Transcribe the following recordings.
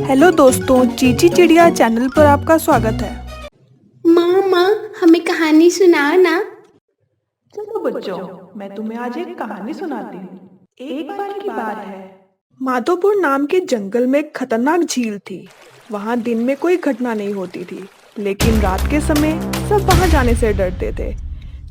Hello दोस्तों, चीची चिड़िया channel पर आपका स्वागत है। माँ हमें कहानी सुनाओ ना। चलो बच्चों, मैं तुम्हें आज एक कहानी सुनाती हूँ। एक बार की बात है, माधोपुर नाम के जंगल में एक खतरनाक झील थी। वहाँ दिन में कोई घटना नहीं होती थी, लेकिन रात के समय सब वहाँ जाने से डरते थे।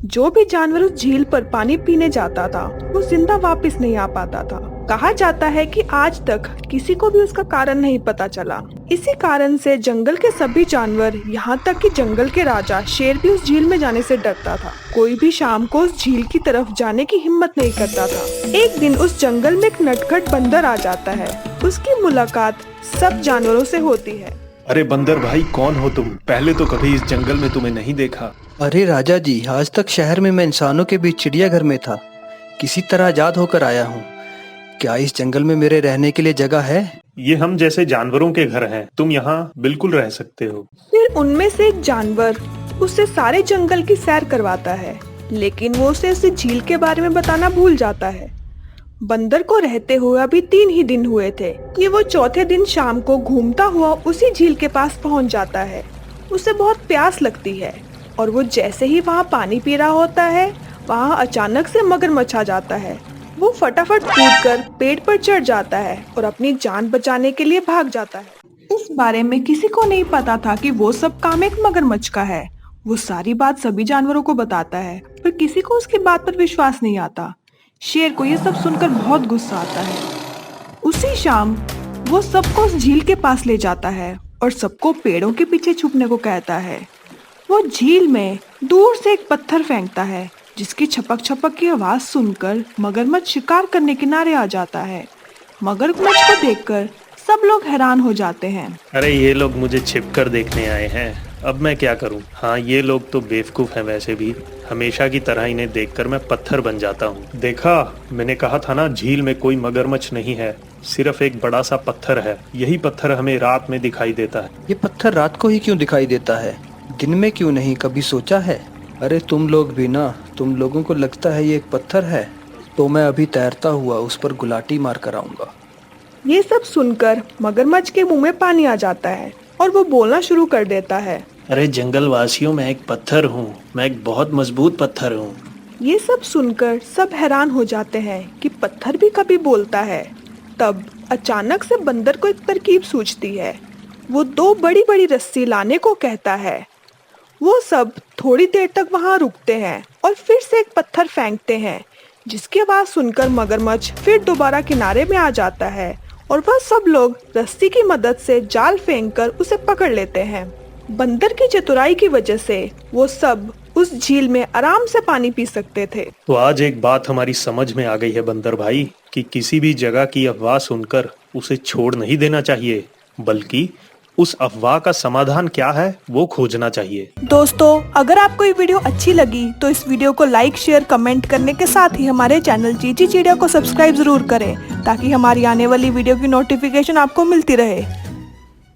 जो भी जानवर उस झील पर पानी पीने जाता था, वो जिंदा वापस नहीं आ पाता था। कहा जाता है कि आज तक किसी को भी उसका कारण नहीं पता चला। इसी कारण से जंगल के सभी जानवर, यहाँ तक कि जंगल के राजा शेर भी उस झील में जाने से डरता था। कोई भी शाम को उस झील की तरफ जाने की हिम्मत नहीं करता था। एक दिन उस जंगल में एक नटखट बंदर आ जाता है। उसकी मुलाकात सब जानवरों से होती है। अरे बंदर भाई, कौन हो तुम? पहले तो कभी इस जंगल में तुम्हें नहीं देखा। अरे राजा जी, आज तक शहर में मैं इंसानों के बीच चिड़ियाघर में था। किसी तरह आजाद होकर आया हूँ। क्या इस जंगल में मेरे रहने के लिए जगह है? ये हम जैसे जानवरों के घर हैं, तुम यहाँ बिल्कुल रह सकते हो। फिर उनमें से एक जानवर उससे सारे जंगल की सैर करवाता है, लेकिन वो उसे इस झील के बारे में बताना भूल जाता है। बंदर को रहते हुए अभी 3 ही दिन हुए थे कि वो चौथे दिन शाम को घूमता हुआ उसी झील के पास पहुंच जाता है। उसे बहुत प्यास लगती है और वो जैसे ही वहाँ पानी पी रहा होता है, वहाँ अचानक से मगरमच्छ आ जाता है। वो फटाफट कूदकर पेड़ पर चढ़ जाता है और अपनी जान बचाने के लिए भाग जाता है। इस बारे में किसी को नहीं पता था कि वो सब काम एक मगरमच्छ का है। वो सारी बात सभी जानवरों को बताता है, पर किसी को उसकी बात पर विश्वास नहीं आता। शेर को ये सब सुनकर बहुत गुस्सा आता है। उसी शाम वो सबको उस झील के पास ले जाता है और सबको पेड़ों के पीछे छुपने को कहता है। वो झील में दूर से एक पत्थर फेंकता है, जिसकी छपक छपक की आवाज सुनकर मगरमच्छ शिकार करने किनारे आ जाता है। मगरमच्छ को देखकर सब लोग हैरान हो जाते हैं। अरे ये लोग मुझे छिपकर देखने आए हैं, अब मैं क्या करूं? हाँ, ये लोग तो बेवकूफ हैं। वैसे भी हमेशा की तरह इन्हें देखकर मैं पत्थर बन जाता हूँ। देखा, मैंने कहा था ना, झील में कोई मगरमच्छ नहीं है, सिर्फ एक बड़ा सा पत्थर है। यही पत्थर हमें रात में दिखाई देता है। ये पत्थर रात को ही क्यों दिखाई देता है, दिन में क्यों नहीं? कभी सोचा है? अरे तुम लोग भी ना, तुम लोगों को लगता है ये एक पत्थर है, तो मैं अभी तैरता हुआ उस पर गुलाटी मार कर आऊंगा। ये सब सुनकर मगरमच्छ के मुंह में पानी आ जाता है और वो बोलना शुरू कर देता है। अरे जंगल वासियों, मैं एक पत्थर हूँ, मैं एक बहुत मजबूत पत्थर हूँ। ये सब सुनकर सब हैरान हो जाते हैं कि पत्थर भी कभी बोलता है। तब अचानक से बंदर को एक तरकीब सूझती है। वो 2 बड़ी बड़ी रस्सी लाने को कहता है। वो सब थोड़ी देर तक वहाँ रुकते हैं और फिर से एक पत्थर फेंकते हैं, जिसकी आवाज सुनकर मगरमच्छ फिर दोबारा किनारे में आ जाता है और वह सब लोग रस्सी की मदद से जाल फेंककर उसे पकड़ लेते हैं। बंदर की चतुराई की वजह से वो सब उस झील में आराम से पानी पी सकते थे। तो आज एक बात हमारी समझ में आ गई है बंदर भाई, कि किसी भी जगह की अफवाह सुनकर उसे छोड़ नहीं देना चाहिए, बल्कि उस अफवाह का समाधान क्या है वो खोजना चाहिए। दोस्तों, अगर आपको ये वीडियो अच्छी लगी तो इस वीडियो को लाइक, शेयर, कमेंट करने के साथ ही हमारे चैनल चीची चिड़िया को सब्सक्राइब जरूर करें, ताकि हमारी आने वाली वीडियो की नोटिफिकेशन आपको मिलती रहे।